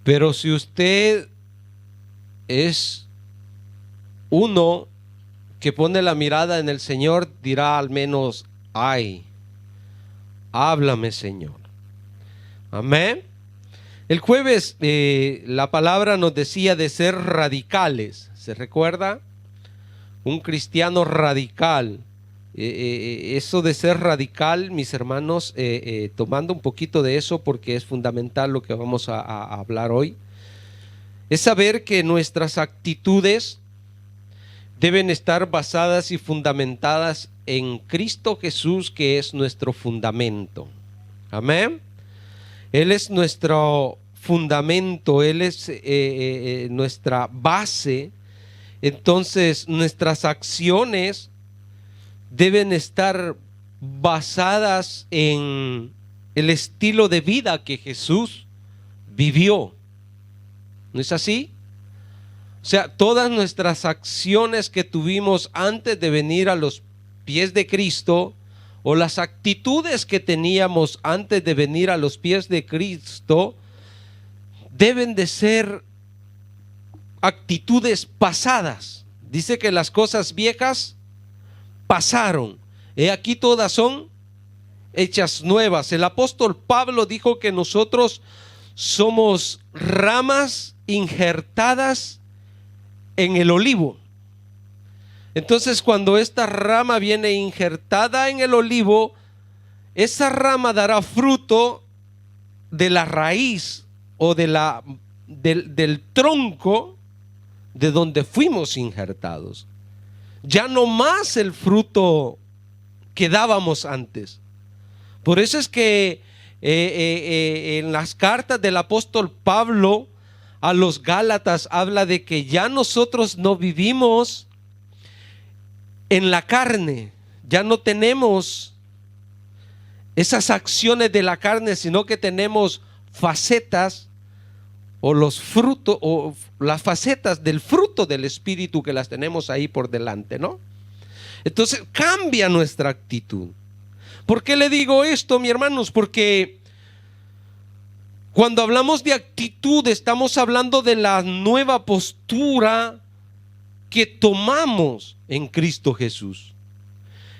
Pero si usted es uno que pone la mirada en el Señor, dirá al menos: ay, háblame, Señor. Amén. El jueves la palabra nos decía de ser radicales. ¿Se recuerda? Un cristiano radical. Eso de ser radical, mis hermanos, tomando un poquito de eso porque es fundamental lo que vamos a hablar hoy, es saber que nuestras actitudes deben estar basadas y fundamentadas en Cristo Jesús, que es nuestro fundamento. Amén. Él es nuestro fundamento, Él es nuestra base. Entonces nuestras acciones deben estar basadas en el estilo de vida que Jesús vivió. ¿No es así? O sea, todas nuestras acciones que tuvimos antes de venir a los pies de Cristo, o las actitudes que teníamos antes de venir a los pies de Cristo, deben de ser actitudes pasadas. Dice que las cosas viejas pasaron, he aquí todas son hechas nuevas. El apóstol Pablo dijo que nosotros somos ramas injertadas en el olivo. Entonces, cuando esta rama viene injertada en el olivo, esa rama dará fruto de la raíz o del tronco de donde fuimos injertados. Ya no más el fruto que dábamos antes. Por eso es que en las cartas del apóstol Pablo a los Gálatas habla de que ya nosotros no vivimos en la carne, ya no tenemos esas acciones de la carne, sino que tenemos facetas o los frutos o las facetas del fruto del Espíritu, que las tenemos ahí por delante, ¿no? Entonces cambia nuestra actitud. ¿Por qué le digo esto, mis hermanos? Porque cuando hablamos de actitud, estamos hablando de la nueva postura que tomamos en Cristo Jesús.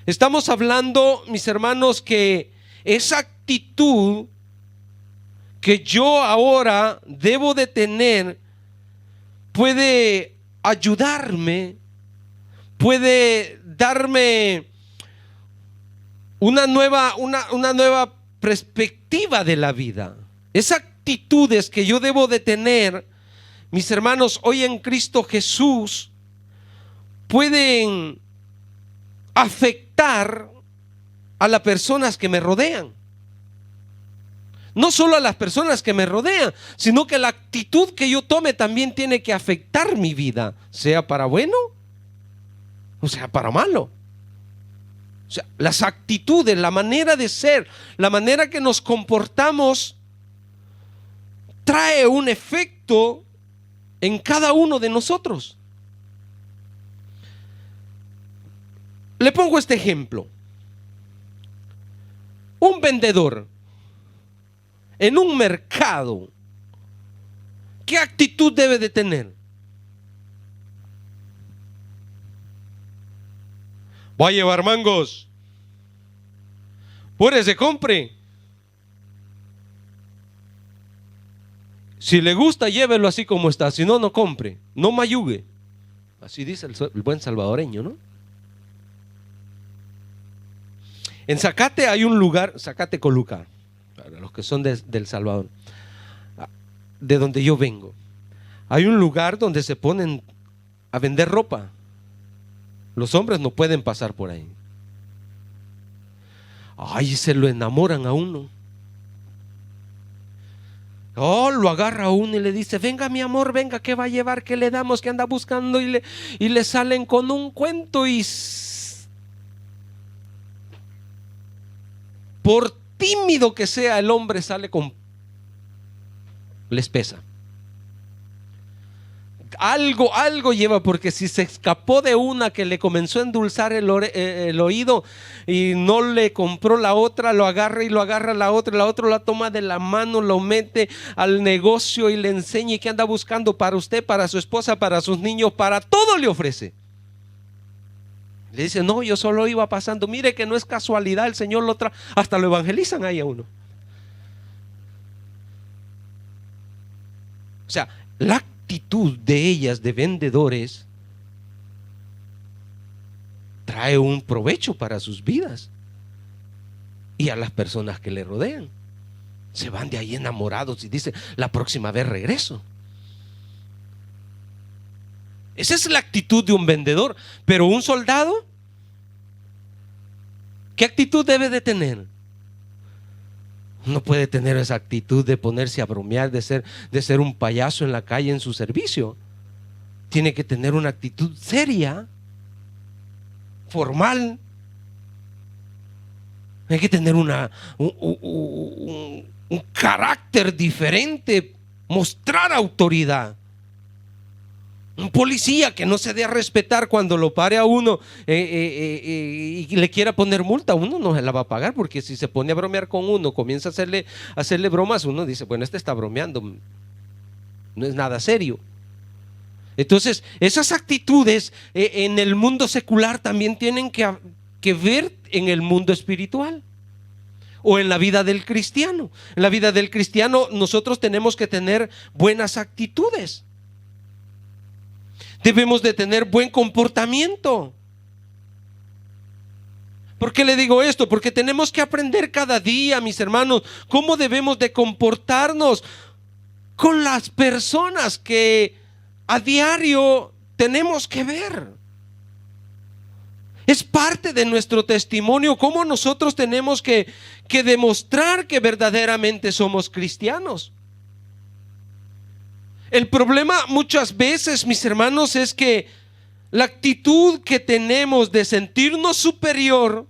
Estamos hablando, mis hermanos, que esa actitud que yo ahora debo de tener puede ayudarme, puede darme una nueva perspectiva de la vida. Esas actitudes que yo debo de tener, mis hermanos, hoy en Cristo Jesús, pueden afectar a las personas que me rodean. No solo a las personas que me rodean, sino que la actitud que yo tome también tiene que afectar mi vida, sea para bueno o sea para malo. O sea, las actitudes, la manera de ser, la manera que nos comportamos, trae un efecto en cada uno de nosotros. Le pongo este ejemplo. Un vendedor en un mercado, ¿qué actitud debe de tener? ¿Va a llevar mangos? Púrese, compre. Si le gusta, llévelo así como está. Si no, no compre. No mayugue. Así dice el buen salvadoreño, ¿no? En Zacate hay un lugar, Zacate Coluca, para los que son del Salvador, de donde yo vengo. Hay un lugar donde se ponen a vender ropa. Los hombres no pueden pasar por ahí. Ay, se lo enamoran a uno. Oh, lo agarra a uno y le dice: venga, mi amor, venga, ¿qué va a llevar? ¿Qué le damos? ¿Qué anda buscando? Y le salen con un cuento, y por tímido que sea el hombre, sale con les pesa. algo lleva, porque si se escapó de una que le comenzó a endulzar el oído y no le compró la otra, lo agarra y lo agarra la otra la toma de la mano, lo mete al negocio y le enseña y que anda buscando para usted, para su esposa, para sus niños, para todo le ofrece. Le dice, no, yo solo iba pasando, mire que no es casualidad, el Señor lo trae, hasta lo evangelizan ahí a uno. O sea, la actitud de ellas, de vendedores, trae un provecho para sus vidas y a las personas que le rodean. Se van de ahí enamorados y dicen, la próxima vez regreso. Esa es la actitud de un vendedor. Pero un soldado, ¿qué actitud debe de tener? No puede tener esa actitud de ponerse a bromear, de ser un payaso en la calle en su servicio. Tiene que tener una actitud seria, formal. Hay que tener un carácter diferente, mostrar autoridad. Un policía que no se dé a respetar cuando lo pare a uno y le quiera poner multa, uno no se la va a pagar, porque si se pone a bromear con uno, comienza a hacerle bromas, uno dice, bueno, este está bromeando, no es nada serio. Entonces, esas actitudes en el mundo secular también tienen que ver en el mundo espiritual o en la vida del cristiano. En la vida del cristiano nosotros tenemos que tener buenas actitudes. Debemos de tener buen comportamiento. ¿Por qué le digo esto? Porque tenemos que aprender cada día, mis hermanos, cómo debemos de comportarnos con las personas que a diario tenemos que ver. Es parte de nuestro testimonio cómo nosotros tenemos que demostrar que verdaderamente somos cristianos. El problema muchas veces, mis hermanos, es que la actitud que tenemos de sentirnos superior,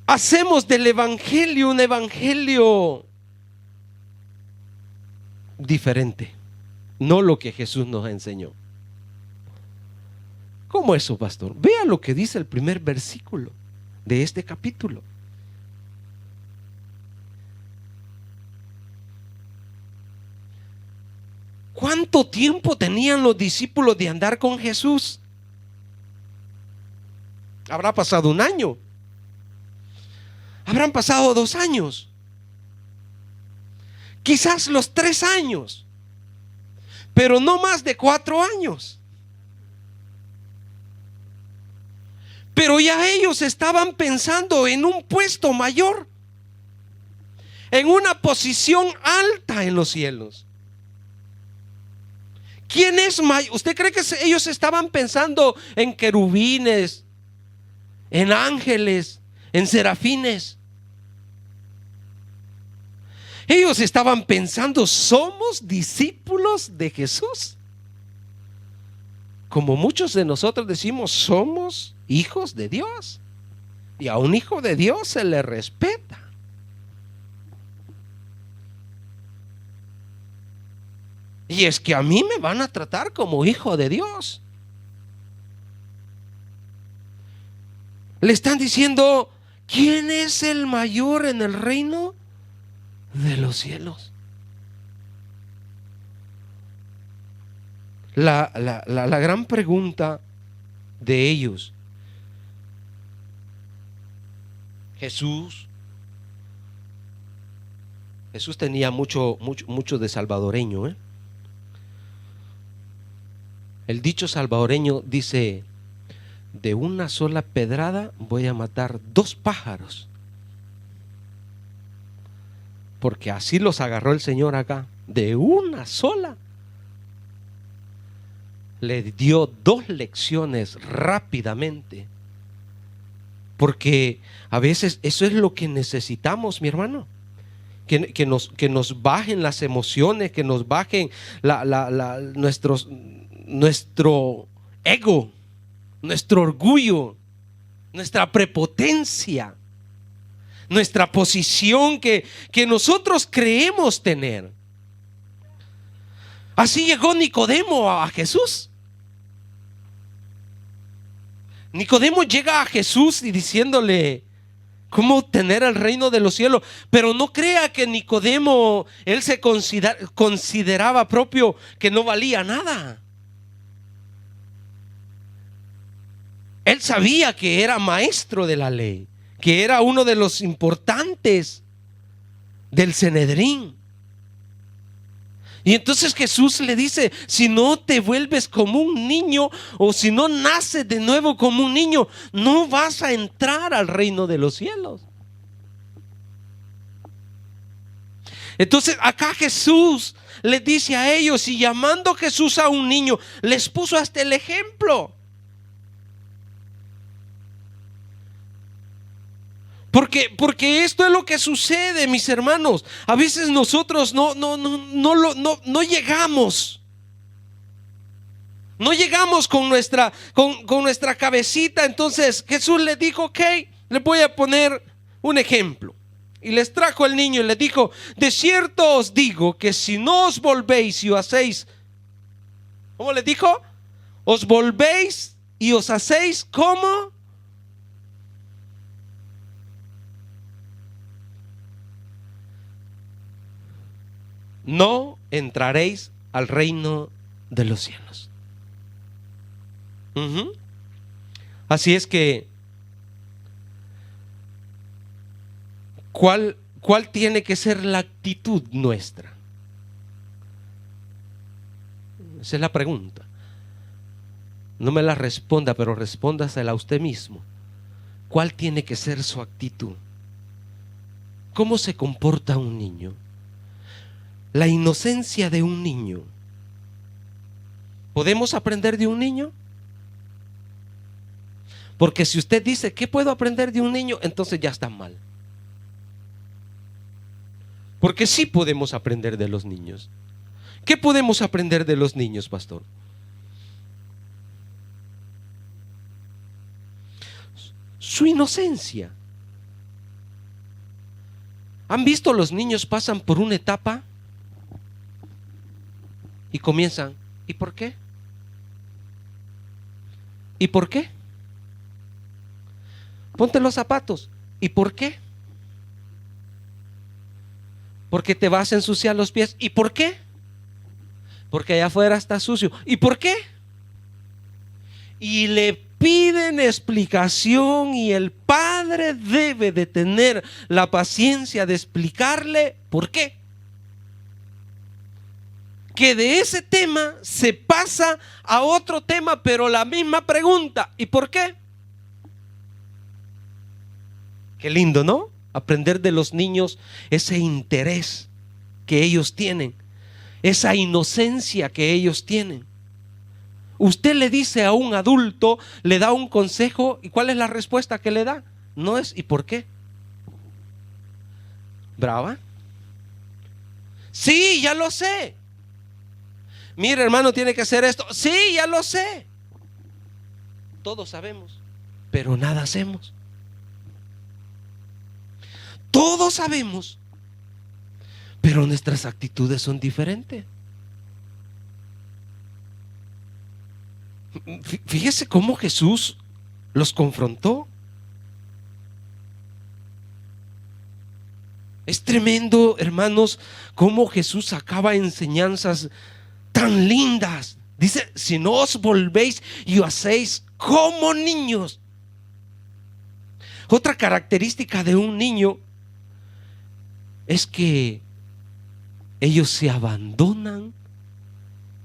hacemos del evangelio un evangelio diferente, no lo que Jesús nos enseñó. ¿Cómo eso, pastor? Vea lo que dice el primer versículo de este capítulo. ¿Cuánto tiempo tenían los discípulos de andar con Jesús? Habrá pasado 1 año. Habrán pasado 2 años. Quizás los 3 años. Pero no más de 4 años. Pero ya ellos estaban pensando en un puesto mayor, en una posición alta en los cielos. ¿Quién es mayor? ¿Usted cree que ellos estaban pensando en querubines, en ángeles, en serafines? Ellos estaban pensando, somos discípulos de Jesús. Como muchos de nosotros decimos, somos hijos de Dios. Y a un hijo de Dios se le respeta. Y es que a mí me van a tratar como hijo de Dios. Le están diciendo, ¿quién es el mayor en el reino de los cielos? La gran pregunta de ellos. Jesús tenía mucho de salvadoreño, El dicho salvadoreño dice, de una sola pedrada voy a matar 2 pájaros. Porque así los agarró el Señor acá, de una sola. Le dio 2 lecciones rápidamente. Porque a veces eso es lo que necesitamos, mi hermano. Que nos bajen las emociones, que nos bajen nuestro ego, nuestro orgullo, nuestra prepotencia, nuestra posición que nosotros creemos tener. Así llegó Nicodemo a Jesús. Nicodemo llega a Jesús y diciéndole cómo obtener el reino de los cielos. Pero no crea que Nicodemo, él se consideraba propio que no valía nada. Él sabía que era maestro de la ley, que era uno de los importantes del Sanedrín. Y entonces Jesús le dice: si no te vuelves como un niño, o si no naces de nuevo como un niño, no vas a entrar al reino de los cielos. Entonces acá Jesús les dice a ellos, y llamando Jesús a un niño, les puso hasta el ejemplo. Porque esto es lo que sucede, mis hermanos. A veces nosotros no llegamos. No llegamos con nuestra cabecita. Entonces Jesús les dijo: ok, les voy a poner un ejemplo. Y les trajo el niño y les dijo: de cierto os digo que si no os volvéis y os hacéis, ¿cómo les dijo? Os volvéis y os hacéis como no entraréis al reino de los cielos. Así es que ¿cuál tiene que ser la actitud nuestra? Esa es la pregunta. No me la responda, pero respóndasela a usted mismo. ¿Cuál tiene que ser su actitud? ¿Cómo se comporta un niño? La inocencia de un niño. ¿Podemos aprender de un niño? Porque si usted dice: ¿qué puedo aprender de un niño?, entonces ya está mal. Porque sí podemos aprender de los niños. ¿Qué podemos aprender de los niños, pastor? Su inocencia. ¿Han visto los niños pasan por una etapa y comienzan: ¿y por qué? ¿Y por qué? Ponte los zapatos. ¿Y por qué? Porque te vas a ensuciar los pies. ¿Y por qué? Porque allá afuera está sucio. ¿Y por qué? Y le piden explicación, y el padre debe de tener la paciencia de explicarle por qué. Que de ese tema se pasa a otro tema, pero la misma pregunta: ¿y por qué? Qué lindo, ¿no? Aprender de los niños ese interés que ellos tienen, esa inocencia que ellos tienen. Usted le dice a un adulto, le da un consejo, ¿y cuál es la respuesta que le da? No es ¿y por qué? ¿Brava? Sí, ya lo sé. Mira, hermano, tiene que hacer esto. Sí, ya lo sé. Todos sabemos, pero nada hacemos. Todos sabemos, pero nuestras actitudes son diferentes. Fíjese cómo Jesús los confrontó. Es tremendo, hermanos, cómo Jesús sacaba enseñanzas tan lindas. Dice: si no os volvéis y os hacéis como niños. Otra característica de un niño es que ellos se abandonan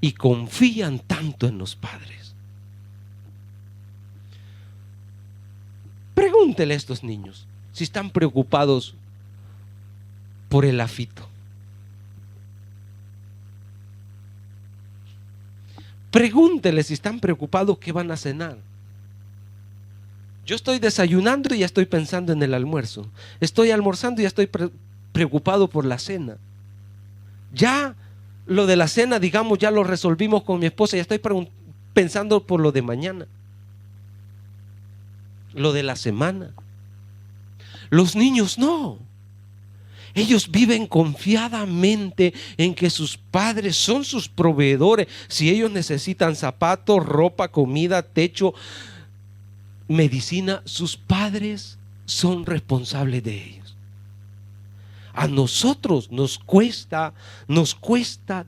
y confían tanto en los padres. Pregúntele a estos niños si están preocupados por el afito. Pregúntele si están preocupados qué van a cenar. Yo estoy desayunando y ya estoy pensando en el almuerzo. Estoy almorzando y ya estoy preocupado por la cena. Ya lo de la cena, digamos, ya lo resolvimos con mi esposa. Ya estoy pensando por lo de mañana, lo de la semana. Los niños no. Ellos viven confiadamente en que sus padres son sus proveedores. Si ellos necesitan zapatos, ropa, comida, techo, medicina, sus padres son responsables de ellos. A nosotros nos cuesta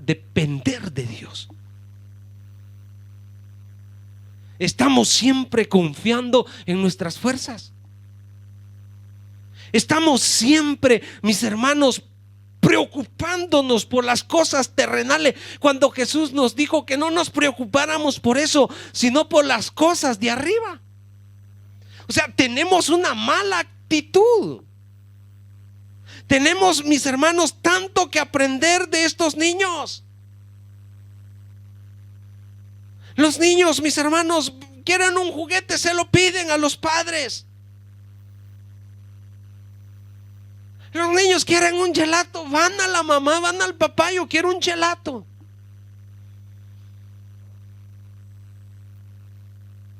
depender de Dios. Estamos siempre confiando en nuestras fuerzas. Estamos siempre, mis hermanos, preocupándonos por las cosas terrenales, cuando Jesús nos dijo que no nos preocupáramos por eso, sino por las cosas de arriba. O sea, tenemos una mala actitud. Tenemos, mis hermanos, tanto que aprender de estos niños. Los niños, mis hermanos, quieren un juguete, se lo piden a los padres. Los niños quieren un gelato, van a la mamá, van al papá, yo quiero un gelato.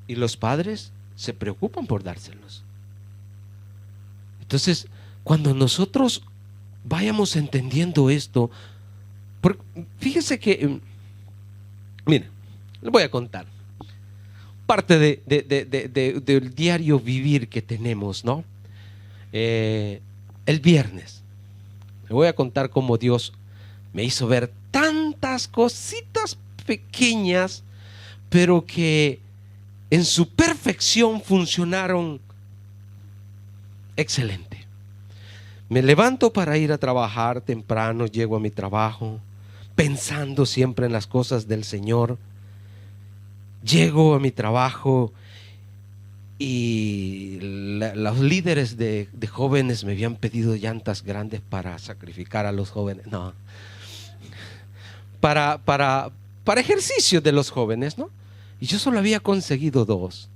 Y los padres se preocupan por dárselos. Entonces, cuando nosotros vayamos entendiendo esto, fíjese que, mire, les voy a contar parte del diario vivir que tenemos, ¿no? El viernes le voy a contar cómo Dios me hizo ver tantas cositas pequeñas, pero que en su perfección funcionaron excelente. Me levanto para ir a trabajar temprano, llego a mi trabajo pensando siempre en las cosas del Señor. Llego a mi trabajo y los líderes de jóvenes me habían pedido llantas grandes para sacrificar a los jóvenes. No, para ejercicio de los jóvenes, ¿no? Y yo solo había conseguido 2.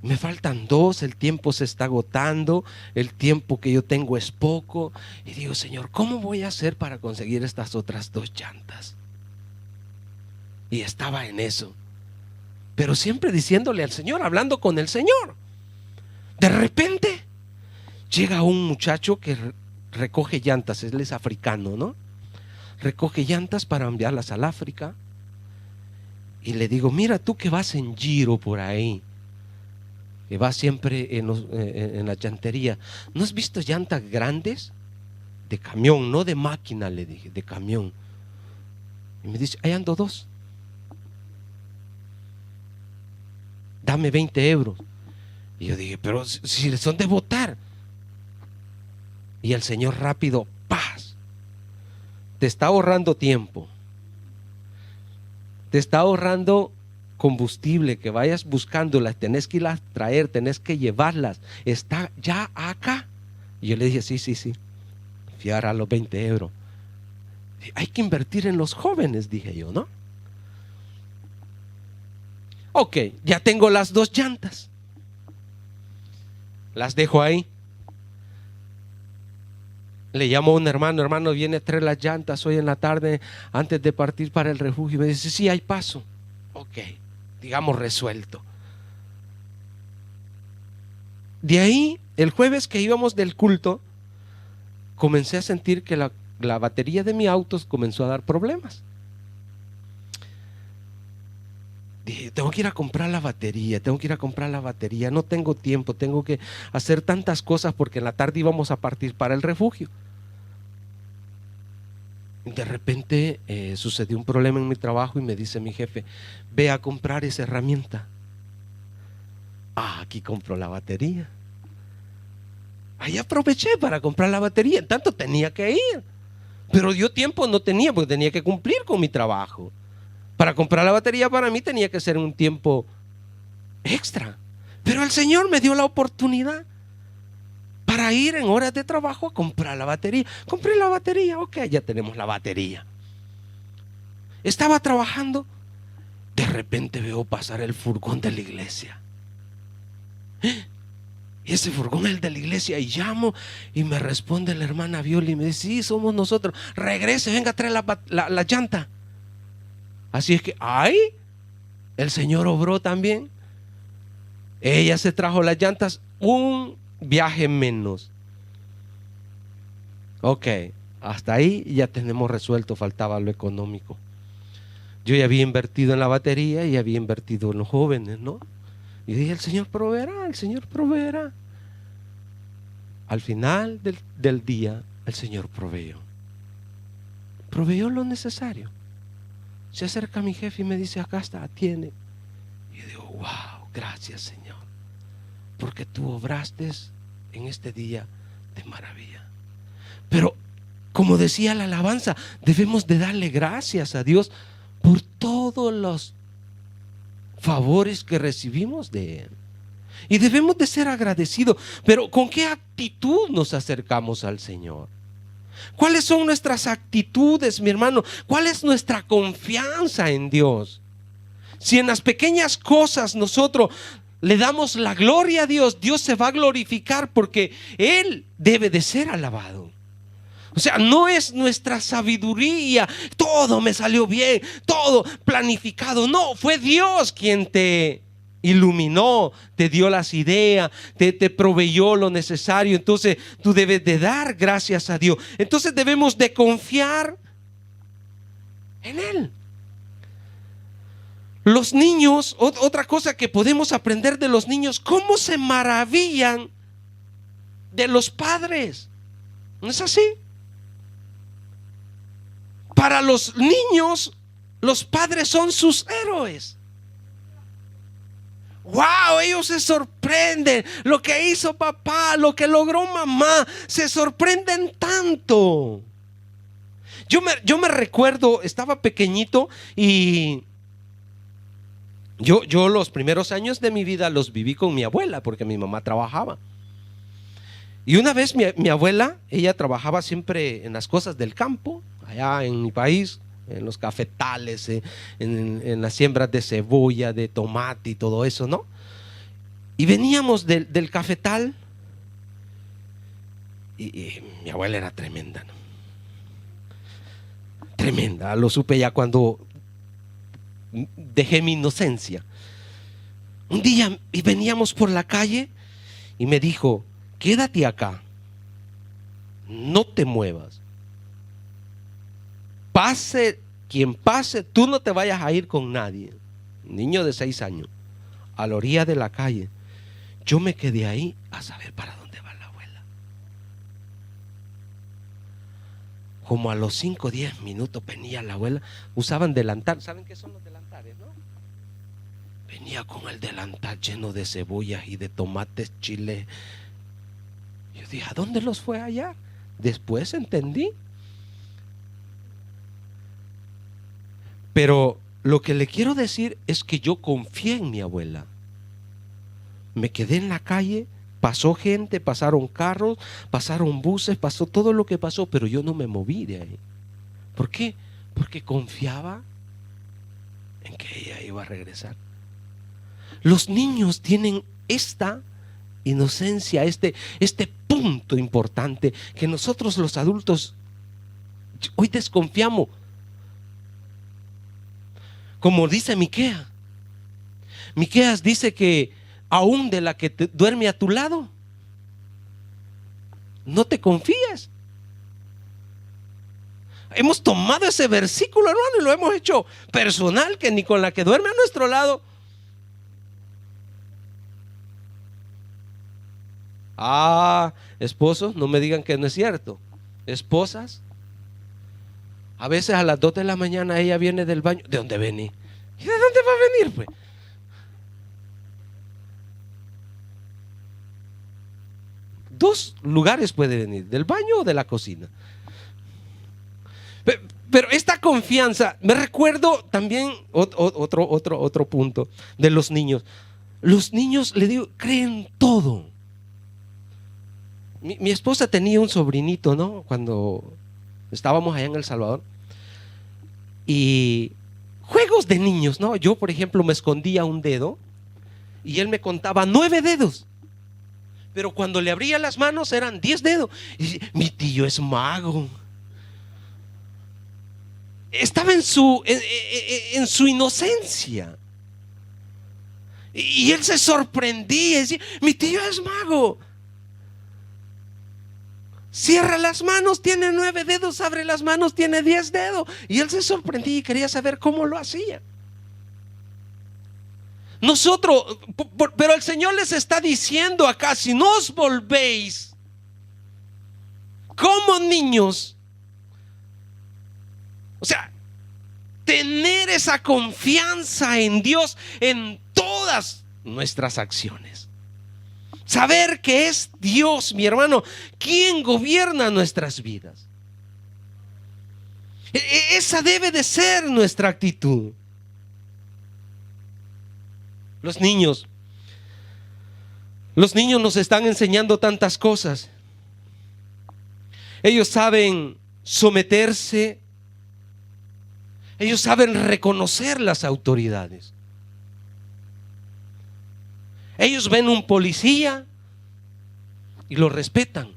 Me faltan 2, el tiempo se está agotando, el tiempo que yo tengo es poco. Y digo, Señor, ¿cómo voy a hacer para conseguir estas otras 2 llantas? Y estaba en eso, pero siempre diciéndole al Señor, hablando con el Señor. De repente llega un muchacho que recoge llantas, él es africano, ¿no? Recoge llantas para enviarlas al África. Y le digo, mira tú que vas en giro por ahí, que vas siempre en la llantería, ¿no has visto llantas grandes? De camión, no de máquina, le dije, de camión. Y me dice, ahí ando 2. Dame 20 euros. Y yo dije, pero si son de botar. Y el Señor rápido, paz, te está ahorrando tiempo, te está ahorrando combustible, que vayas buscándolas, tenés que irlas a traer, tenés que llevarlas, está ya acá. Y yo le dije, sí, fiar a los 20 euros. Hay que invertir en los jóvenes, dije yo, ¿no? Ok, ya tengo las 2 llantas, las dejo ahí. Le llamo a un hermano, viene a traer las llantas hoy en la tarde antes de partir para el refugio. Me dice, sí, hay paso. Ok, digamos resuelto. De ahí, el jueves que íbamos del culto, comencé a sentir que la batería de mi auto comenzó a dar problemas. Dije, tengo que ir a comprar la batería, no tengo tiempo, tengo que hacer tantas cosas porque en la tarde íbamos a partir para el refugio. De repente sucedió un problema en mi trabajo y me dice mi jefe, ve a comprar esa herramienta. Aquí compro la batería. Ahí aproveché para comprar la batería, en tanto tenía que ir, pero yo tiempo no tenía porque tenía que cumplir con mi trabajo. Para comprar la batería para mí tenía que ser un tiempo extra, pero el Señor me dio la oportunidad para ir en horas de trabajo a comprar la batería. Compré la batería, ok, ya tenemos la batería. Estaba trabajando, de repente veo pasar el furgón de la iglesia. Y ese furgón es el de la iglesia, y llamo y me responde la hermana Viola y me dice, sí, somos nosotros, regrese, venga a traer la llanta. Así es que, el Señor obró también. Ella se trajo las llantas, un viaje menos. Ok, hasta ahí ya tenemos resuelto, faltaba lo económico. Yo ya había invertido en la batería y había invertido en los jóvenes, ¿no? Y dije, el Señor proveerá, el Señor proveerá. Al final del día, el Señor proveyó lo necesario. Se acerca mi jefe y me dice, acá está, tiene. Y yo digo, wow, gracias Señor, porque tú obraste en este día de maravilla. Pero como decía la alabanza, debemos de darle gracias a Dios por todos los favores que recibimos de Él. Y debemos de ser agradecidos. Pero ¿con qué actitud nos acercamos al Señor? ¿Cuáles son nuestras actitudes, mi hermano? ¿Cuál es nuestra confianza en Dios? Si en las pequeñas cosas nosotros le damos la gloria a Dios, Dios se va a glorificar porque Él debe de ser alabado. O sea, no es nuestra sabiduría, todo me salió bien, todo planificado. No, fue Dios quien te iluminó, te dio las ideas, te proveyó lo necesario. Entonces tú debes de dar gracias a Dios. Entonces debemos de confiar en Él. Los niños, otra cosa que podemos aprender de los niños, cómo se maravillan de los padres. ¿No es así? Para los niños, los padres son sus héroes. Wow, ellos se sorprenden. Lo que hizo papá, lo que logró mamá, se sorprenden tanto. Yo me recuerdo, estaba pequeñito y yo los primeros años de mi vida los viví con mi abuela porque mi mamá trabajaba. Y una vez mi abuela, ella trabajaba siempre en las cosas del campo, allá en mi país, en los cafetales, en las siembras de cebolla, de tomate y todo eso, ¿no? Y veníamos del cafetal y mi abuela era tremenda, ¿no? Tremenda, lo supe ya cuando dejé mi inocencia. Un día y veníamos por la calle y me dijo, quédate acá, no te muevas. Pase quien pase, tú no te vayas a ir con nadie. Niño de 6 años, a la orilla de la calle. Yo me quedé ahí a saber para dónde va la abuela. Como a los 5 o 10 minutos venía la abuela. Usaban delantal. ¿Saben qué son los delantales, no? Venía con el delantal lleno de cebollas y de tomates, chile. Yo dije, ¿a dónde los fue allá? Después entendí. Pero lo que le quiero decir es que yo confié en mi abuela. Me quedé en la calle, pasó gente, pasaron carros, pasaron buses, pasó todo lo que pasó, pero yo no me moví de ahí. ¿Por qué? Porque confiaba en que ella iba a regresar. Los niños tienen esta inocencia, este punto importante que nosotros los adultos hoy desconfiamos. Como dice Miqueas dice que aún de la que duerme a tu lado, no te confíes. Hemos tomado ese versículo, hermano, y lo hemos hecho personal, que ni con la que duerme a nuestro lado. Esposos, no me digan que no es cierto. Esposas, a veces a las 2 de la mañana ella viene del baño. ¿De dónde vení? ¿Y de dónde va a venir, pues? Dos lugares puede venir, del baño o de la cocina. Pero esta confianza, me recuerdo también otro punto de los niños. Los niños, le digo, creen todo. Mi esposa tenía un sobrinito, ¿no? Cuando estábamos allá en El Salvador. Y juegos de niños, ¿no? Yo, por ejemplo, me escondía un dedo y él me contaba 9 dedos. Pero cuando le abría las manos eran 10 dedos. Y mi tío es mago. Estaba en su inocencia. Y él se sorprendía y decía, mi tío es mago. Cierra las manos, tiene 9 dedos, abre las manos, tiene 10 dedos. Y él se sorprendía y quería saber cómo lo hacía. Nosotros, pero el Señor les está diciendo acá, si no os volvéis como niños, o sea, tener esa confianza en Dios en todas nuestras acciones. Saber que es Dios, mi hermano, quien gobierna nuestras vidas. Esa debe de ser nuestra actitud. Los niños nos están enseñando tantas cosas. Ellos saben someterse. Ellos saben reconocer las autoridades. Ellos ven un policía y lo respetan.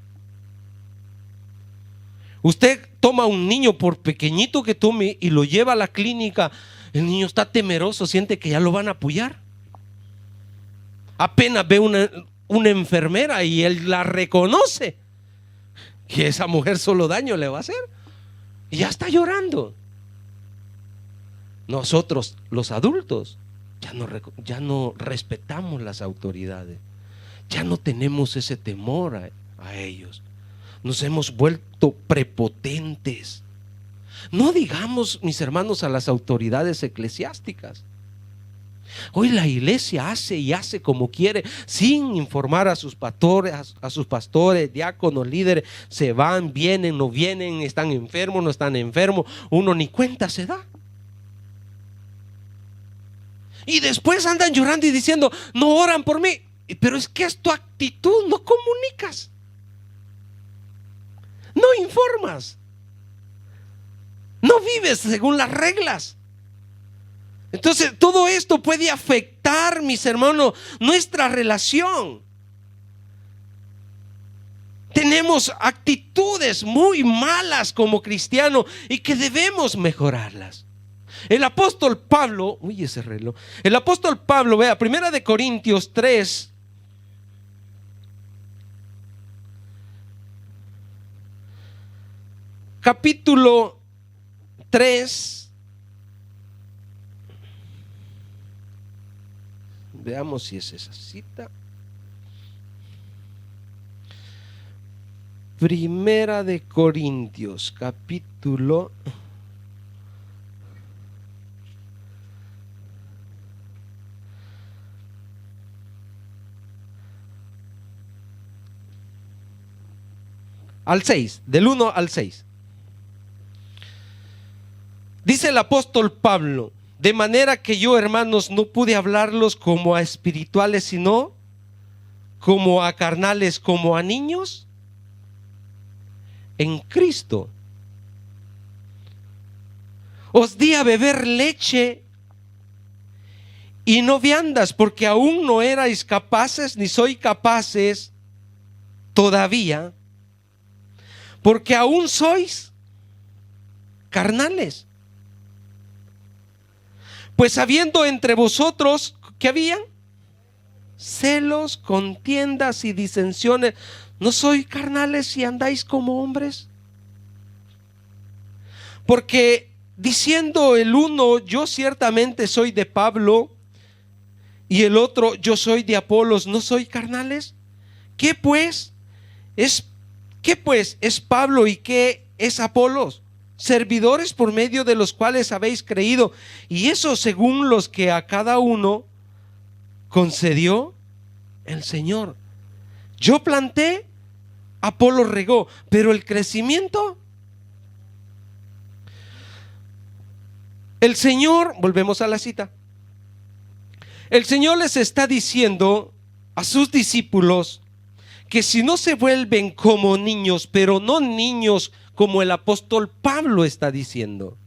Usted toma a un niño, por pequeñito que tome, y lo lleva a la clínica. El niño está temeroso, siente que ya lo van a apoyar. Apenas ve una enfermera y él la reconoce, que esa mujer solo daño le va a hacer, y ya está llorando. Nosotros, los adultos, ya no respetamos las autoridades, ya no tenemos ese temor a ellos. Nos hemos vuelto prepotentes. No digamos, mis hermanos, a las autoridades eclesiásticas. Hoy la iglesia hace y hace como quiere, sin informar a sus pastores, diáconos, líderes. Se van, vienen, no vienen, están enfermos, no están enfermos. Uno ni cuenta se da. Y después andan llorando y diciendo, no oran por mí. Pero es que es tu actitud, no comunicas, no informas, no vives según las reglas. Entonces todo esto puede afectar, mis hermanos, nuestra relación. Tenemos actitudes muy malas como cristianos y que debemos mejorarlas. El apóstol Pablo, ese reloj. El apóstol Pablo, vea, 1 de Corintios 3. Capítulo 3. Veamos si es esa cita. 1 de Corintios, capítulo 6, del 1 al 6. Dice el apóstol Pablo: de manera que yo, hermanos, no pude hablarlos como a espirituales, sino como a carnales, como a niños en Cristo. Os di a beber leche y no viandas, porque aún no erais capaces, ni sois capaces todavía, porque aún sois carnales. Pues habiendo entre vosotros, ¿qué habían? Celos, contiendas y disensiones. ¿No sois carnales y andáis como hombres? Porque diciendo el uno, yo ciertamente soy de Pablo, y el otro, yo soy de Apolos, ¿no soy carnales? ¿Qué pues es Pablo y qué es Apolos? Servidores por medio de los cuales habéis creído, y eso según los que a cada uno concedió el Señor. Yo planté, Apolo regó, pero el crecimiento, el Señor, volvemos a la cita, el Señor les está diciendo a sus discípulos que si no se vuelven como niños, pero no niños como el apóstol Pablo está diciendo,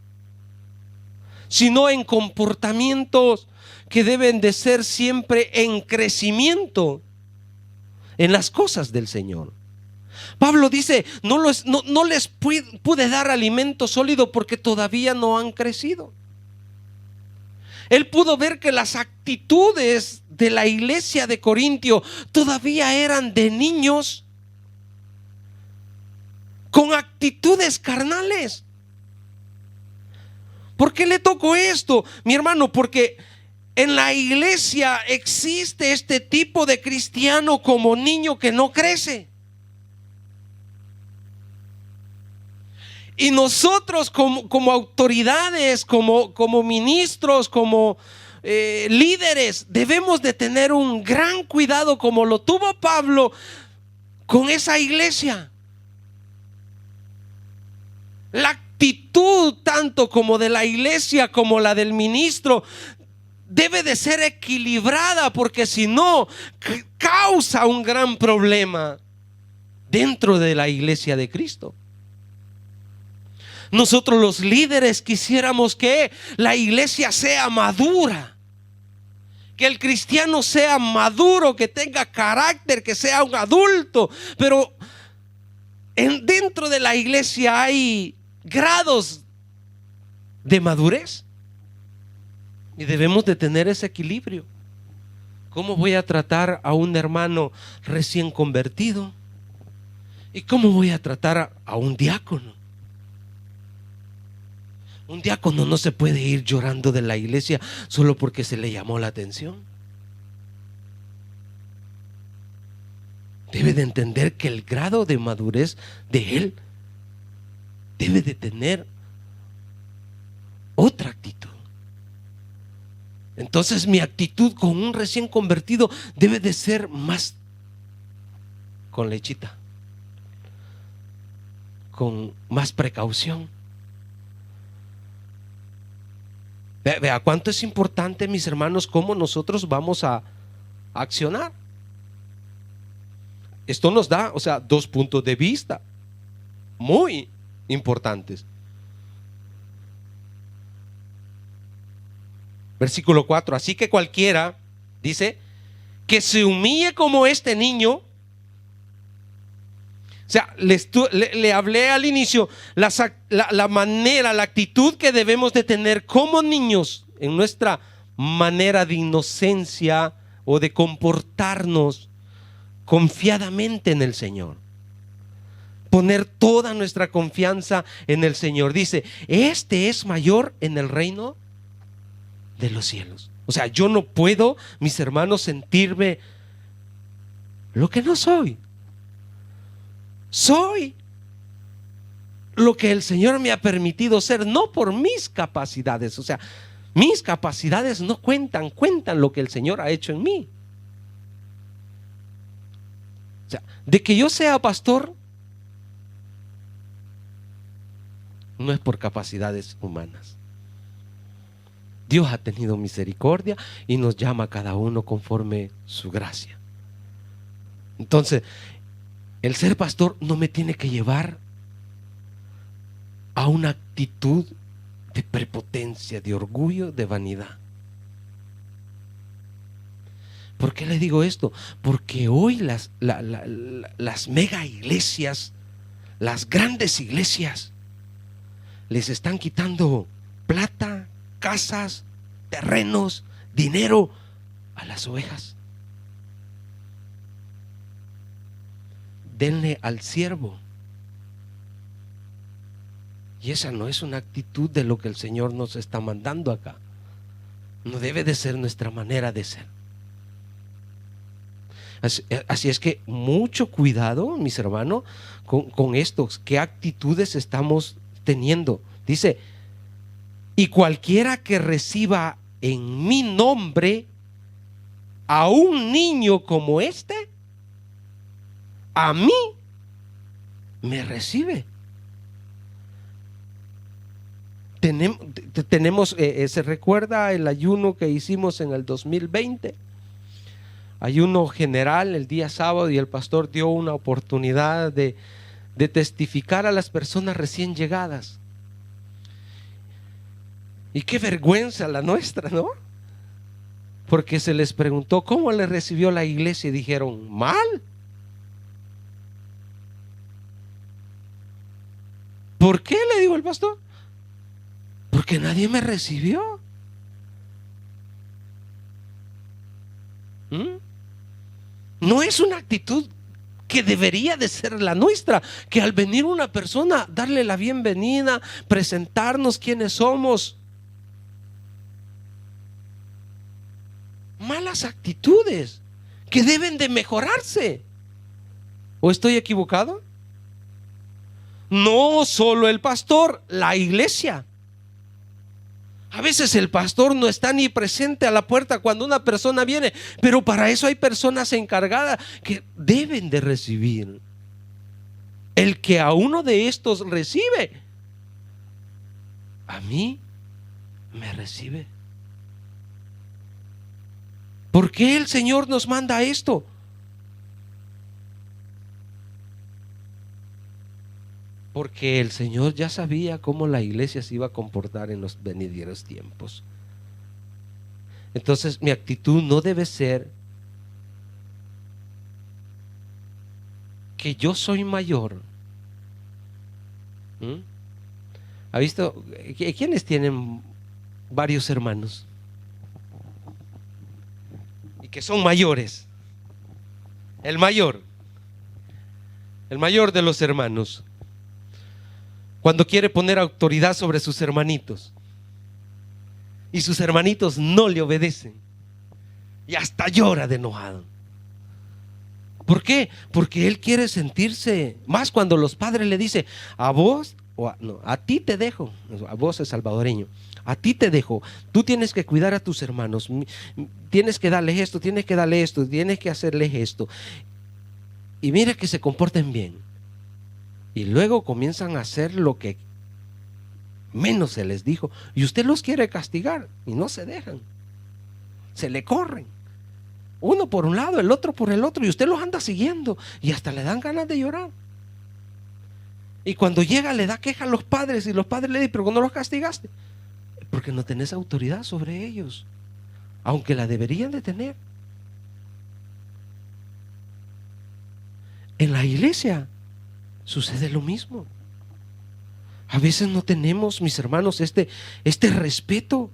sino en comportamientos que deben de ser siempre en crecimiento en las cosas del Señor. Pablo dice, no les pude dar alimento sólido porque todavía no han crecido. Él pudo ver que las actitudes de la iglesia de Corintio todavía eran de niños con actitudes carnales. ¿Por qué le tocó esto, mi hermano? Porque en la iglesia existe este tipo de cristiano como niño que no crece. Y nosotros como autoridades, como ministros, como líderes, debemos de tener un gran cuidado, como lo tuvo Pablo con esa iglesia. La actitud tanto como de la iglesia como la del ministro debe de ser equilibrada, porque si no, causa un gran problema dentro de la iglesia de Cristo. Nosotros los líderes quisiéramos que la iglesia sea madura, que el cristiano sea maduro, que tenga carácter, que sea un adulto. Pero dentro de la iglesia hay grados de madurez y debemos de tener ese equilibrio. ¿Cómo voy a tratar a un hermano recién convertido? ¿Y cómo voy a tratar a un diácono? Un diácono no se puede ir llorando de la iglesia solo porque se le llamó la atención. Debe de entender que el grado de madurez de él debe de tener otra actitud. Entonces mi actitud con un recién convertido debe de ser más con lechita, con más precaución. Vea cuánto es importante, mis hermanos, cómo nosotros vamos a accionar. Esto nos da, dos puntos de vista muy importantes. Versículo 4. Así que cualquiera, dice, que se humille como este niño. Le hablé al inicio la manera, la actitud que debemos de tener como niños en nuestra manera de inocencia o de comportarnos confiadamente en el Señor. Poner toda nuestra confianza en el Señor. Dice, este es mayor en el reino de los cielos. Yo no puedo, mis hermanos, sentirme lo que no soy. Soy lo que el Señor me ha permitido ser, no por mis capacidades. Mis capacidades no cuentan lo que el Señor ha hecho en mí. De que yo sea pastor no es por capacidades humanas. Dios ha tenido misericordia y nos llama a cada uno conforme su gracia. Entonces, el ser pastor no me tiene que llevar a una actitud de prepotencia, de orgullo, de vanidad. ¿Por qué le digo esto? Porque hoy las mega iglesias, las grandes iglesias, les están quitando plata, casas, terrenos, dinero a las ovejas. Denle al siervo. Y esa no es una actitud de lo que el Señor nos está mandando acá. No debe de ser nuestra manera de ser. Así es que mucho cuidado, mis hermanos, con estos, qué actitudes estamos teniendo. Dice, y cualquiera que reciba en mi nombre a un niño como este, a mí me recibe. Tenemos, se recuerda el ayuno que hicimos en el 2020, ayuno general el día sábado, y el pastor dio una oportunidad de testificar a las personas recién llegadas. Y qué vergüenza la nuestra, ¿no? Porque se les preguntó cómo le recibió la iglesia y dijeron, mal. ¿Por qué? Le dijo el pastor. Porque nadie me recibió. No es una actitud que debería de ser la nuestra, que al venir una persona, darle la bienvenida, presentarnos quiénes somos. Malas actitudes que deben de mejorarse. ¿O estoy equivocado? No solo el pastor, la iglesia. A veces el pastor no está ni presente a la puerta cuando una persona viene, pero para eso hay personas encargadas que deben de recibir. El que a uno de estos recibe, a mí me recibe. ¿Por qué el Señor nos manda esto? Porque el Señor ya sabía cómo la iglesia se iba a comportar en los venideros tiempos. Entonces mi actitud no debe ser que yo soy mayor. ¿Ha visto? ¿Quiénes tienen varios hermanos? Y que son mayores. El mayor de los hermanos, cuando quiere poner autoridad sobre sus hermanitos y sus hermanitos no le obedecen y hasta llora de enojado. ¿Por qué? Porque él quiere sentirse, más cuando los padres le dicen, a vos, no, a ti te dejo, a vos es salvadoreño, a ti te dejo, tú tienes que cuidar a tus hermanos, tienes que darles esto, tienes que darle esto, tienes que hacerles esto, y mira que se comporten bien. Y luego comienzan a hacer lo que menos se les dijo, y usted los quiere castigar y no se dejan, se le corren, uno por un lado, el otro por el otro, y usted los anda siguiendo y hasta le dan ganas de llorar. Y cuando llega le da queja a los padres y los padres le dicen, pero ¿no los castigaste? Porque no tenés autoridad sobre ellos, aunque la deberían de tener. En la iglesia sucede lo mismo. A veces no tenemos, mis hermanos, este respeto,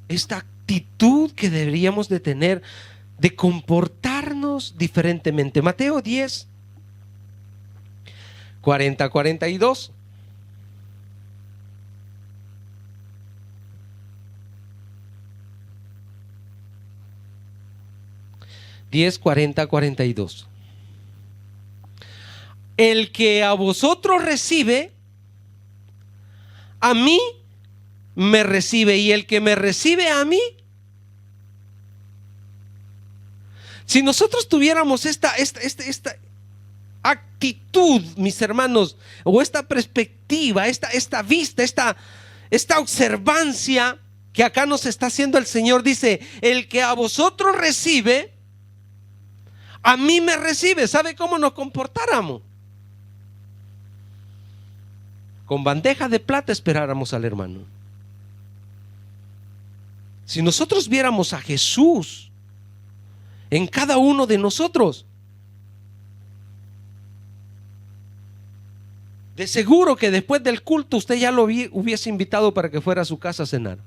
esta actitud que deberíamos de tener, de comportarnos diferentemente. Mateo 10, 40-42. Diez, 40-42. El que a vosotros recibe, a mí me recibe, y el que me recibe a mí. Si nosotros tuviéramos esta actitud, mis hermanos, o esta perspectiva, esta vista, esta observancia que acá nos está haciendo el Señor, dice, el que a vosotros recibe, a mí me recibe. ¿Sabe cómo nos comportáramos? Con bandeja de plata esperáramos al hermano. Si nosotros viéramos a Jesús en cada uno de nosotros, de seguro que después del culto usted ya lo hubiese invitado para que fuera a su casa a cenar.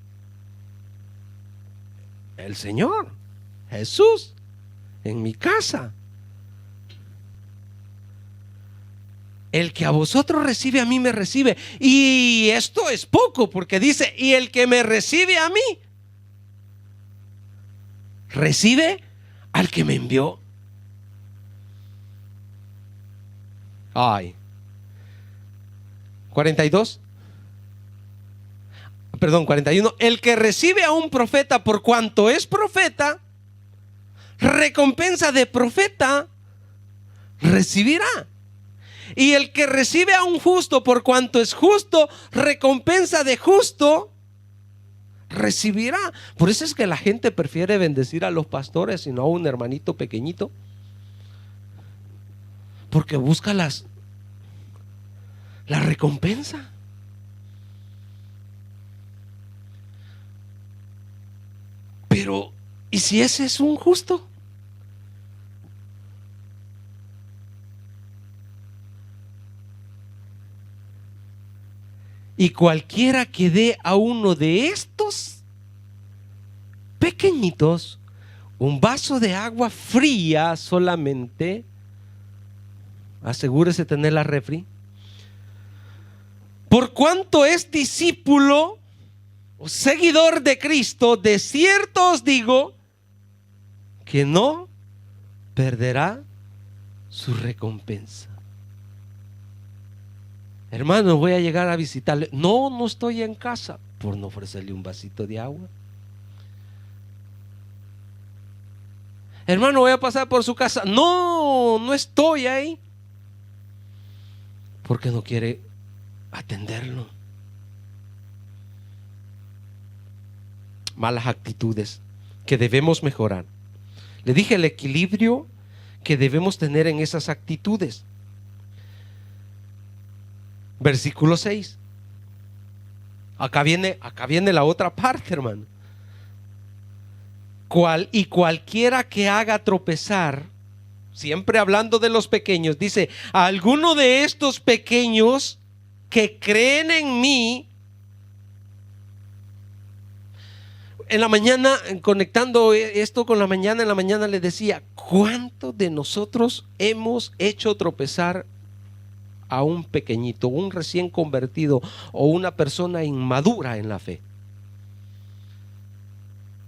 El Señor, Jesús, en mi casa. El que a vosotros recibe, a mí me recibe. Y esto es poco, porque dice, y el que me recibe a mí, recibe al que me envió. Ay. 42. Perdón, 41. El que recibe a un profeta por cuanto es profeta, recompensa de profeta recibirá. Y el que recibe a un justo por cuanto es justo, recompensa de justo recibirá. Por eso es que la gente prefiere bendecir a los pastores y no a un hermanito pequeñito, porque busca la recompensa. Pero ¿y si ese es un justo? Y cualquiera que dé a uno de estos pequeñitos un vaso de agua fría solamente, asegúrese de tener la refri. Por cuanto es discípulo o seguidor de Cristo, de cierto os digo que no perderá su recompensa. Hermano, voy a llegar a visitarle. No, no estoy en casa, por no ofrecerle un vasito de agua. Hermano, voy a pasar por su casa. No, no estoy ahí, porque no quiere atenderlo. Malas actitudes que debemos mejorar. Le dije el equilibrio que debemos tener en esas actitudes. Versículo 6. Acá viene la otra parte, hermano. Y cualquiera que haga tropezar, siempre hablando de los pequeños, dice: a alguno de estos pequeños que creen en mí. En la mañana, conectando esto con la mañana, en la mañana le decía: ¿cuántos de nosotros hemos hecho tropezar a un pequeñito, un recién convertido o una persona inmadura en la fe?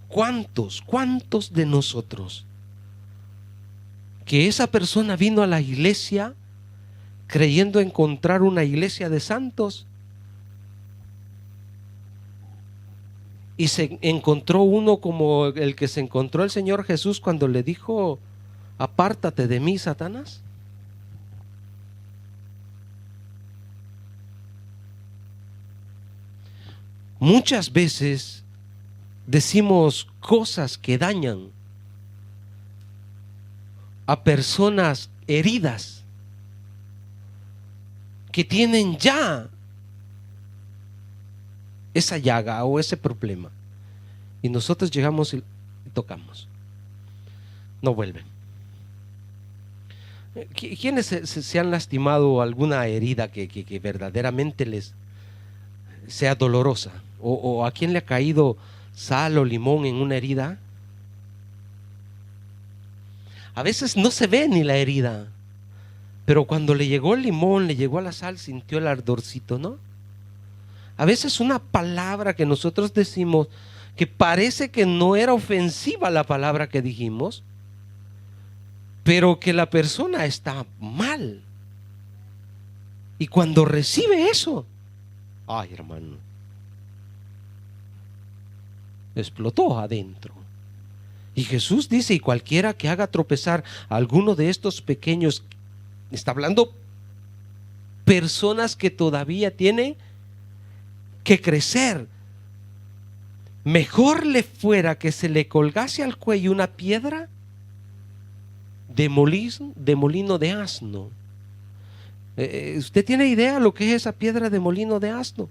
¿Cuántos de nosotros que esa persona vino a la iglesia creyendo encontrar una iglesia de santos y se encontró uno como el que se encontró el Señor Jesús cuando le dijo: apártate de mí, Satanás? Muchas veces decimos cosas que dañan a personas heridas que tienen ya esa llaga o ese problema, y nosotros llegamos y tocamos, no vuelven. ¿Quiénes se han lastimado alguna herida que verdaderamente les sea dolorosa? ¿O a quién le ha caído sal o limón en una herida? A veces no se ve ni la herida, pero cuando le llegó el limón, le llegó la sal, sintió el ardorcito, ¿no? A veces una palabra que nosotros decimos, que parece que no era ofensiva la palabra que dijimos, pero que la persona está mal, y cuando recibe eso, ay, hermano, explotó adentro. Y Jesús dice: y cualquiera que haga tropezar a alguno de estos pequeños, está hablando personas que todavía tienen que crecer, mejor le fuera que se le colgase al cuello una piedra de molino de asno. ¿Usted tiene idea lo que es esa piedra de molino de asno?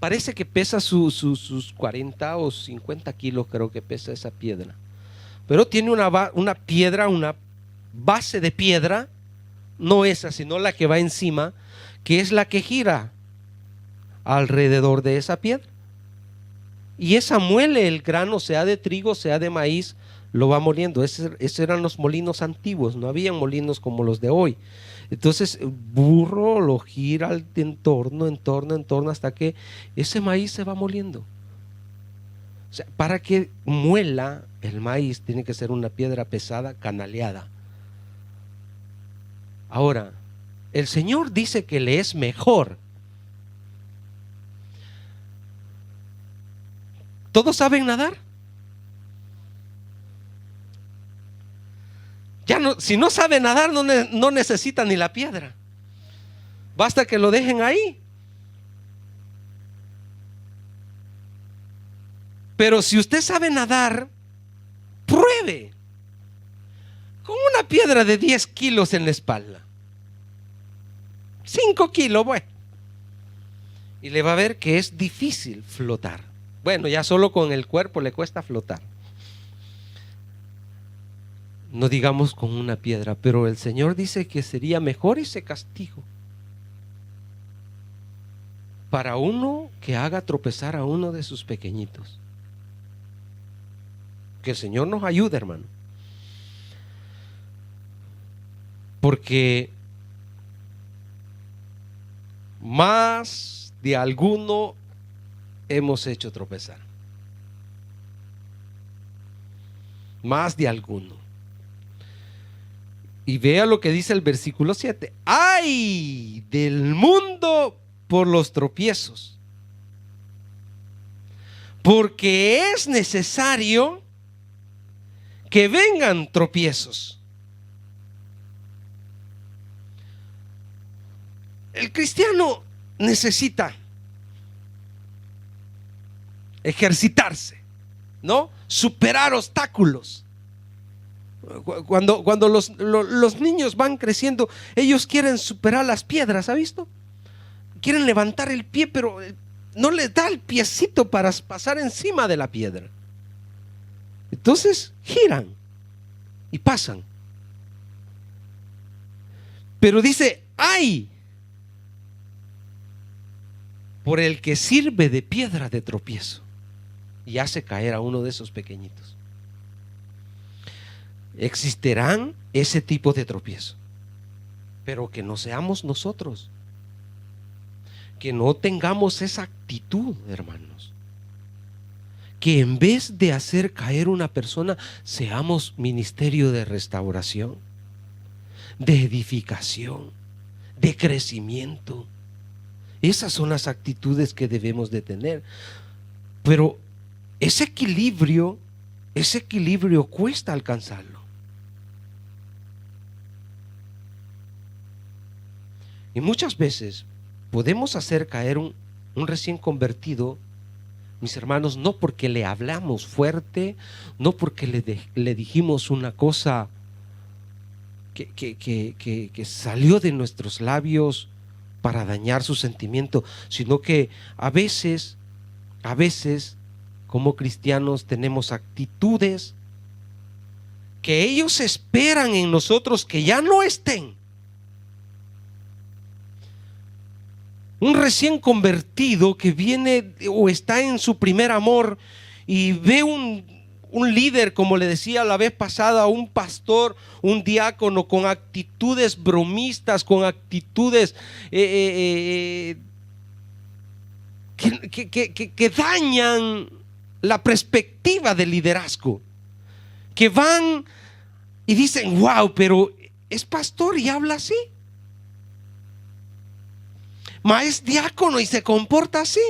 Parece que pesa sus 40 o 50 kilos, creo que pesa esa piedra. Pero tiene una piedra, una base de piedra, no esa, sino la que va encima, que es la que gira alrededor de esa piedra. Y esa muele el grano, sea de trigo, sea de maíz, lo va moliendo. Esos eran los molinos antiguos, no había molinos como los de hoy. Entonces el burro lo gira en torno hasta que ese maíz se va moliendo. O sea, para que muela el maíz tiene que ser una piedra pesada, canaleada. Ahora, el Señor dice que le es mejor. ¿Todos saben nadar? Ya no, si no sabe nadar, no necesita ni la piedra. Basta que lo dejen ahí. Pero si usted sabe nadar, pruebe con una piedra de 10 kilos en la espalda, 5 kilos, bueno, y le va a ver que es difícil flotar. Bueno, ya solo con el cuerpo le cuesta flotar, no digamos con una piedra. Pero el Señor dice que sería mejor ese castigo para uno que haga tropezar a uno de sus pequeñitos. Que el Señor nos ayude, hermano. Porque más de alguno hemos hecho tropezar. Más de alguno. Y vea lo que dice el versículo 7. ¡Ay del mundo por los tropiezos! Porque es necesario que vengan tropiezos. El cristiano necesita ejercitarse, ¿no? Superar obstáculos. Cuando los niños van creciendo, ellos quieren superar las piedras, ¿ha visto? Quieren levantar el pie, pero no les da el piecito para pasar encima de la piedra. Entonces giran y pasan. Pero dice, ¡ay! Por el que sirve de piedra de tropiezo y hace caer a uno de esos pequeñitos. Existirán ese tipo de tropiezo, pero que no seamos nosotros, que no tengamos esa actitud, hermanos, que en vez de hacer caer una persona, seamos ministerio de restauración, de edificación, de crecimiento. Esas son las actitudes que debemos de tener. Pero ese equilibrio cuesta alcanzarlo. Y muchas veces podemos hacer caer un recién convertido, mis hermanos, no porque le hablamos fuerte, no porque le dijimos una cosa que salió de nuestros labios para dañar su sentimiento, sino que a veces como cristianos tenemos actitudes que ellos esperan en nosotros que ya no estén. Un recién convertido que viene o está en su primer amor y ve un líder, como le decía la vez pasada, un pastor, un diácono con actitudes bromistas, con actitudes que dañan la perspectiva del liderazgo, que van y dicen, wow, pero es pastor y habla así, es diácono y se comporta así.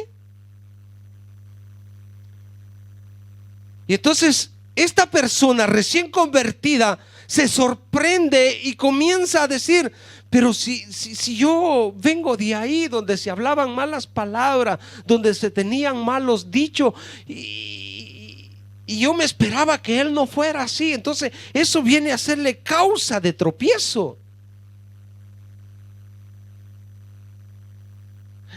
Y entonces esta persona recién convertida se sorprende y comienza a decir, pero si yo vengo de ahí donde se hablaban malas palabras, donde se tenían malos dichos, y yo me esperaba que él no fuera así. Entonces eso viene a serle causa de tropiezo.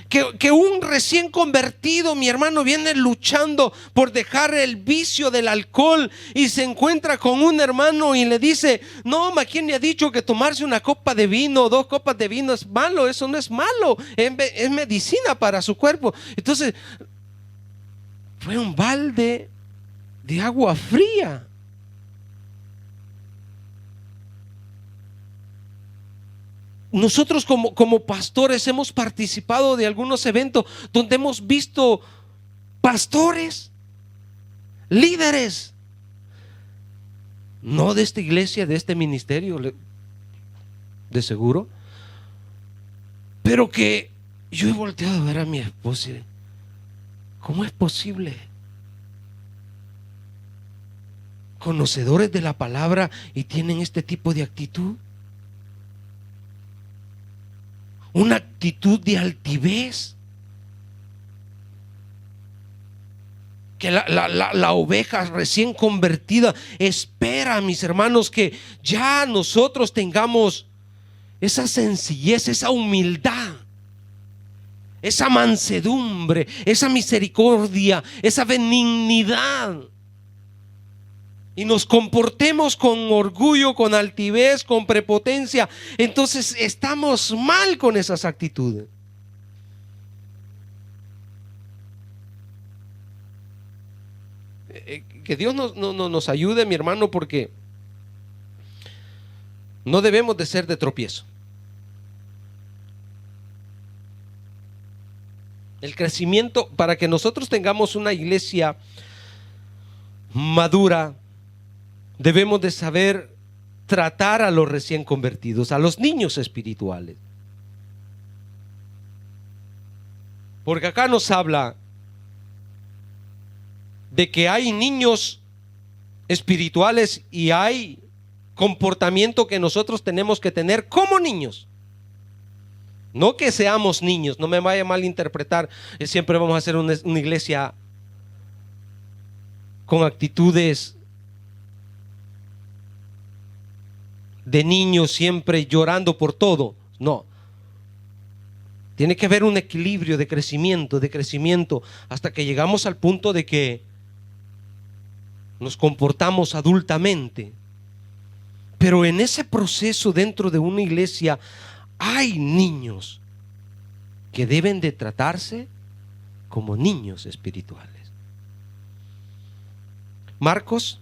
Que un recién convertido, mi hermano, viene luchando por dejar el vicio del alcohol y se encuentra con un hermano y le dice, no, ¿quién le ha dicho que tomarse una copa de vino o 2 copas de vino es malo? Eso no es malo, es medicina para su cuerpo. Entonces fue un balde de agua fría. Nosotros como pastores hemos participado de algunos eventos donde hemos visto pastores, líderes, no de esta iglesia, de este ministerio, de seguro, pero que yo he volteado a ver a mi esposa y, ¿cómo es posible? Conocedores de la palabra y tienen este tipo de actitud. Una actitud de altivez. Que la oveja recién convertida espera, mis hermanos, que ya nosotros tengamos esa sencillez, esa humildad, esa mansedumbre, esa misericordia, esa benignidad. Y nos comportemos con orgullo, con altivez, con prepotencia. Entonces estamos mal con esas actitudes. Que Dios nos ayude, mi hermano, porque No debemos de ser de tropiezo. El crecimiento, para que nosotros tengamos una iglesia madura, debemos de saber tratar a los recién convertidos, a los niños espirituales. Porque acá nos habla de que hay niños espirituales y hay comportamiento que nosotros tenemos que tener como niños. No que seamos niños, no me vaya a malinterpretar. Siempre vamos a hacer una iglesia con actitudes de niños, siempre llorando por todo. No. Tiene que haber un equilibrio de crecimiento, hasta que llegamos al punto de que nos comportamos adultamente. Pero en ese proceso dentro de una iglesia hay niños que deben de tratarse como niños espirituales. Marcos,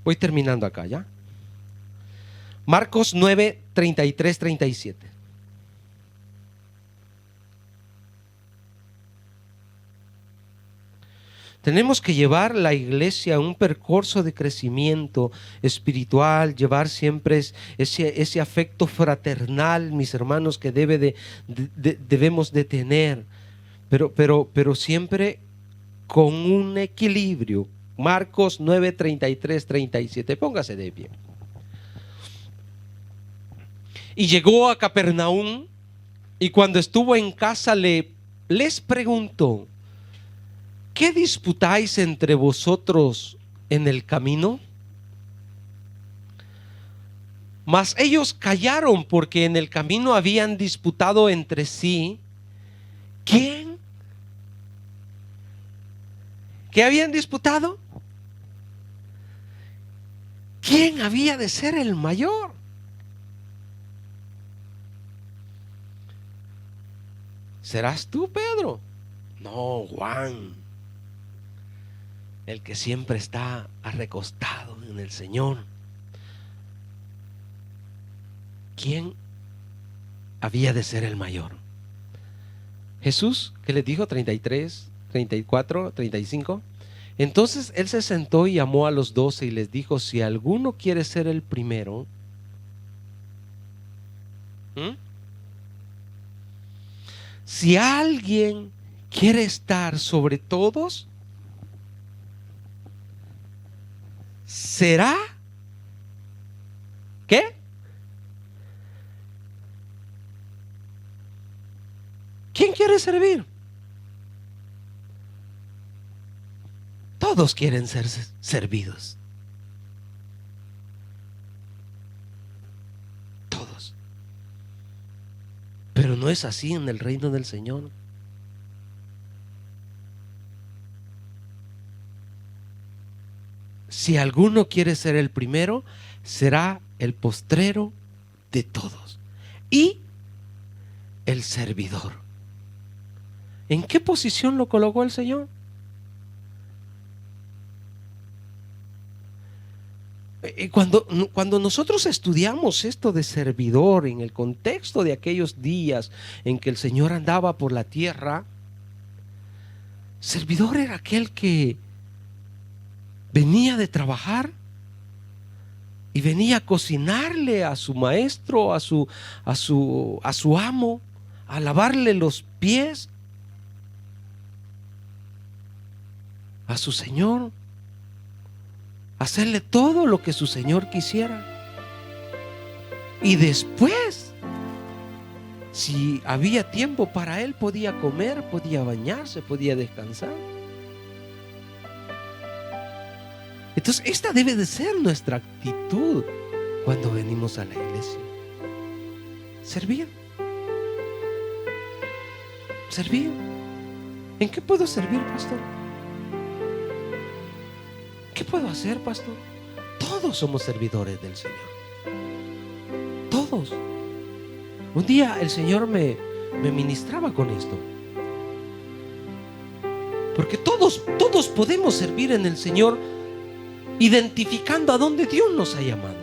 voy terminando acá ya. Marcos 9, 33, 37. Tenemos que llevar la iglesia a un percurso de crecimiento espiritual, llevar siempre ese afecto fraternal, mis hermanos, que debemos de tener, pero siempre con un equilibrio. Marcos 9, 33, 37. Póngase de pie. Y llegó a Capernaum, y cuando estuvo en casa les preguntó: ¿qué disputáis entre vosotros en el camino? Mas ellos callaron, porque en el camino habían disputado entre sí. ¿Quién? ¿Qué habían disputado? ¿Quién había de ser el mayor? ¿Serás tú, Pedro? No, Juan, el que siempre está arrecostado en el Señor. ¿Quién había de ser el mayor? Jesús, ¿qué les dijo? 33, 34, 35. Entonces él se sentó y llamó a los 12 y les dijo: si alguno quiere ser el primero, si alguien quiere estar sobre todos, será, ¿qué? ¿Quién quiere servir? Todos quieren ser servidos. Todos. Pero no es así en el reino del Señor. Si alguno quiere ser el primero, será el postrero de todos y el servidor. ¿En qué posición lo colocó el Señor? Cuando nosotros estudiamos esto de servidor en el contexto de aquellos días en que el Señor andaba por la tierra, servidor era aquel que venía de trabajar y venía a cocinarle a su maestro, a su amo, a lavarle los pies a su Señor, hacerle todo lo que su Señor quisiera. Y después, si había tiempo para él, podía comer, podía bañarse, podía descansar. Entonces esta debe de ser nuestra actitud cuando venimos a la iglesia: servir. Servir. ¿En qué puedo servir, pastor? ¿Qué puedo hacer, pastor? Todos somos servidores del Señor. Todos. Un día el Señor me ministraba con esto. Porque todos podemos servir en el Señor, identificando a dónde Dios nos ha llamado.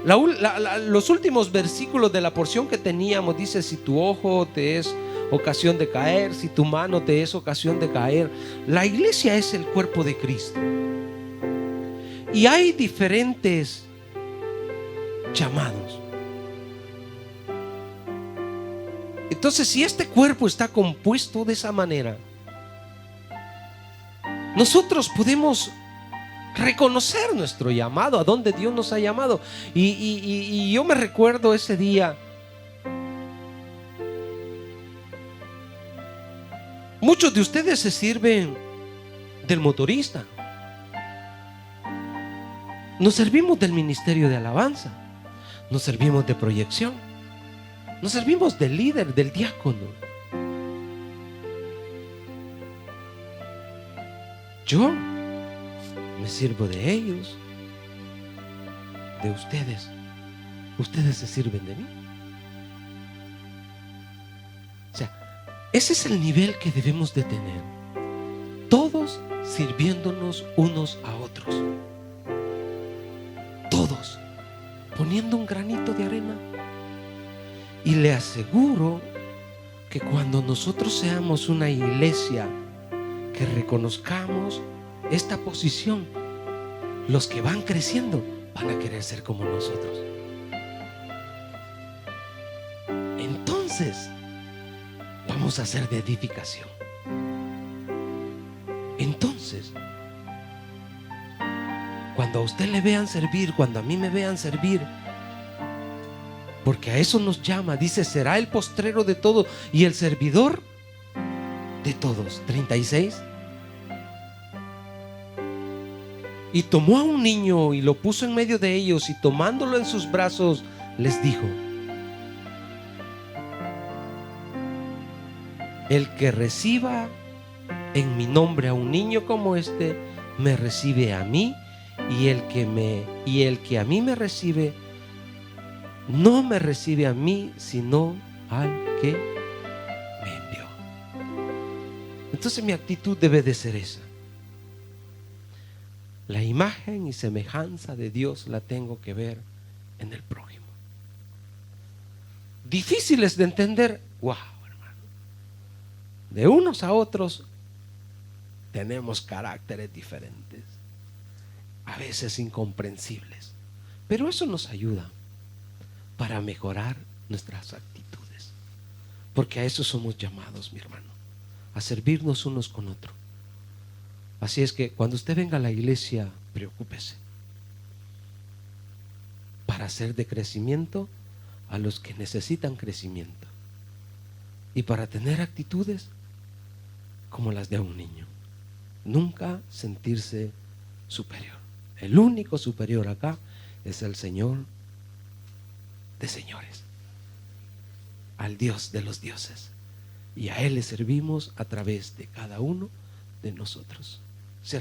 Los últimos versículos de la porción que teníamos dice: si tu ojo te es ocasión de caer, si tu mano te es ocasión de caer. La iglesia es el cuerpo de Cristo. Y hay diferentes llamados. Entonces, si este cuerpo está compuesto de esa manera, nosotros podemos reconocer nuestro llamado, a donde Dios nos ha llamado. Y yo me recuerdo ese día. Muchos de ustedes se sirven del motorista. Nos servimos del ministerio de alabanza. Nos servimos de proyección. Nos servimos del líder, del diácono. Yo me sirvo de ellos, de ustedes. Ustedes se sirven de mí. O sea, ese es el nivel que debemos de tener. Todos sirviéndonos unos a otros. Todos poniendo un granito de arena. Y le aseguro que cuando nosotros seamos una iglesia que reconozcamos esta posición, los que van creciendo van a querer ser como nosotros. Entonces vamos a ser de edificación. Entonces, cuando a usted le vean servir, cuando a mí me vean servir, porque a eso nos llama, dice: será el postrero de todo y el servidor de todos. 36. Y tomó a un niño y lo puso en medio de ellos, y tomándolo en sus brazos les dijo: el que reciba en mi nombre a un niño como este, me recibe a mí, y el que a mí me recibe, no me recibe a mí, sino al que me envió. Entonces mi actitud debe de ser esa. La imagen y semejanza de Dios la tengo que ver en el prójimo. Difíciles de entender, wow, hermano. De unos a otros tenemos caracteres diferentes, a veces incomprensibles, pero eso nos ayuda para mejorar nuestras actitudes, porque a eso somos llamados, mi hermano, a servirnos unos con otros. Así es que cuando usted venga a la iglesia, preocúpese para hacer de crecimiento a los que necesitan crecimiento, y para tener actitudes como las de un niño. Nunca sentirse superior. El único superior acá es el Señor de señores, al Dios de los dioses, y a Él le servimos a través de cada uno de nosotros.